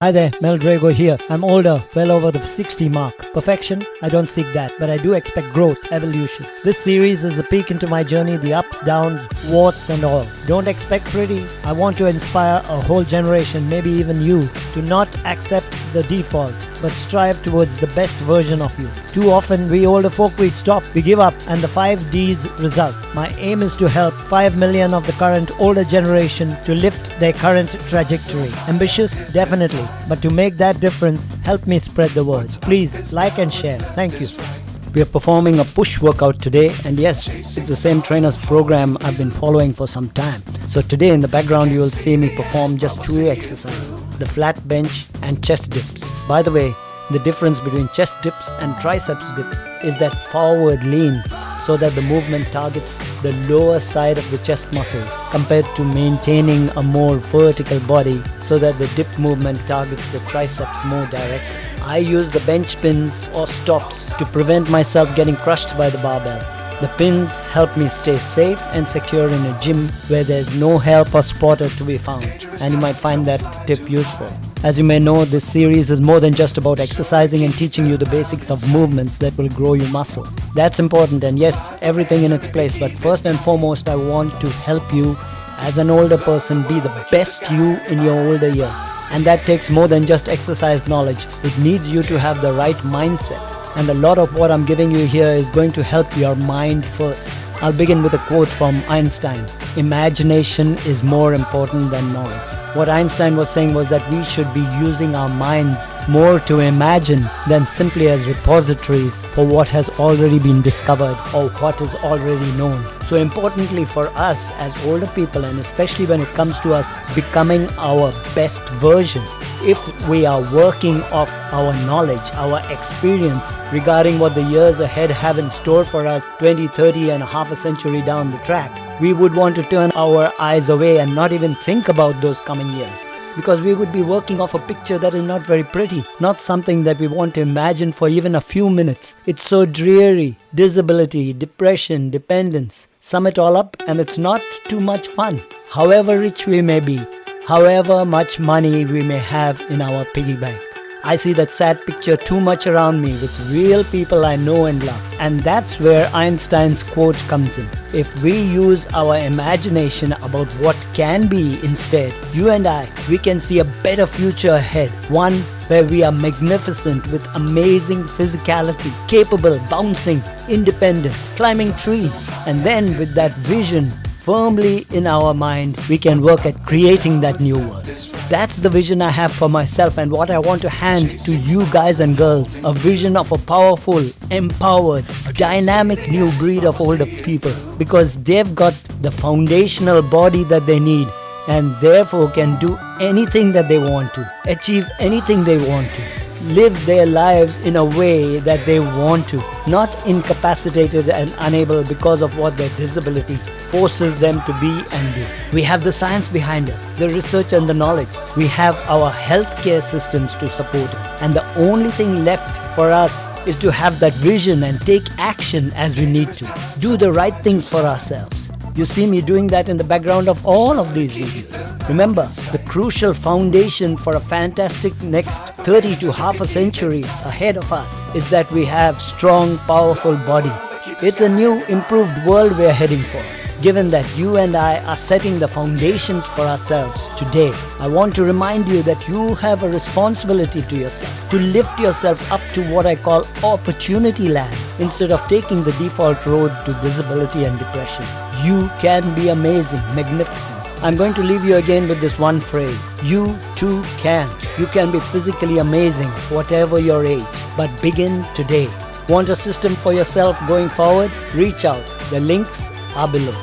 Hi there, Mel Drago here. I'm older, well over the 60 mark. Perfection? I don't seek that, but I do expect growth, evolution. This series is a peek into my journey, the ups, downs, warts and all. Don't expect pretty. I want to inspire a whole generation, maybe even you, to not accept the default, but strive towards the best version of you. Too often, we older folk, we stop, we give up, and the 5 Ds result. My aim is to help 5 million of the current older generation to lift their current trajectory. Ambitious? Definitely. But to make that difference, help me spread the word. Please like and share. Thank you. We are performing a push workout today, and yes, it's the same trainer's program I've been following for some time. So today in the background you will see me perform just 2 exercises, the flat bench and chest dips. By the way, the difference between chest dips and triceps dips is that forward lean, so that the movement targets the lower side of the chest muscles compared to maintaining a more vertical body, so that the dip movement targets the triceps more directly. I use the bench pins or stops to prevent myself getting crushed by the barbell. The pins help me stay safe and secure in a gym where there's no help or spotter to be found, and you might find that tip useful. As you may know, this series is more than just about exercising and teaching you the basics of movements that will grow your muscle. That's important, and yes, everything in its place, but first and foremost I want to help you as an older person be the best you in your older years. And that takes more than just exercise knowledge. It needs you to have the right mindset. And a lot of what I'm giving you here is going to help your mind first. I'll begin with a quote from Einstein. Imagination is more important than knowledge. What Einstein was saying was that we should be using our minds more to imagine than simply as repositories for what has already been discovered or what is already known. So importantly for us as older people, and especially when it comes to us becoming our best version, if we are working off our knowledge, our experience regarding what the years ahead have in store for us 20, 30 and half a century down the track, we would want to turn our eyes away and not even think about those coming years. Because we would be working off a picture that is not very pretty, not something that we want to imagine for even a few minutes. It's so dreary, disability, depression, dependence. Sum it all up and it's not too much fun. However rich we may be, however much money we may have in our piggy bank. I see that sad picture too much around me with real people I know and love. And that's where Einstein's quote comes in. If we use our imagination about what can be instead, you and I, we can see a better future ahead. One where we are magnificent with amazing physicality, capable, bouncing, independent, climbing trees. And then with that vision firmly in our mind, we can work at creating that new world. That's the vision I have for myself and what I want to hand to you guys and girls. A vision of a powerful, empowered, dynamic new breed of older people, because they've got the foundational body that they need and therefore can do anything that they want to, achieve anything they want to, live their lives in a way that they want to, not incapacitated and unable because of what their disability forces them to be and do. We have the science behind us, the research and the knowledge. We have our healthcare systems to support us. And the only thing left for us is to have that vision and take action as we need to. Do the right thing for ourselves. You see me doing that in the background of all of these videos. Remember, the crucial foundation for a fantastic next 30 to half a century ahead of us is that we have strong, powerful bodies. It's a new, improved world we're heading for. Given that you and I are setting the foundations for ourselves today, I want to remind you that you have a responsibility to yourself, to lift yourself up to what I call opportunity land, instead of taking the default road to disability and depression. You can be amazing, magnificent. I'm going to leave you again with this one phrase. You too can. You can be physically amazing, whatever your age. But begin today. Want a system for yourself going forward? Reach out. The links are below.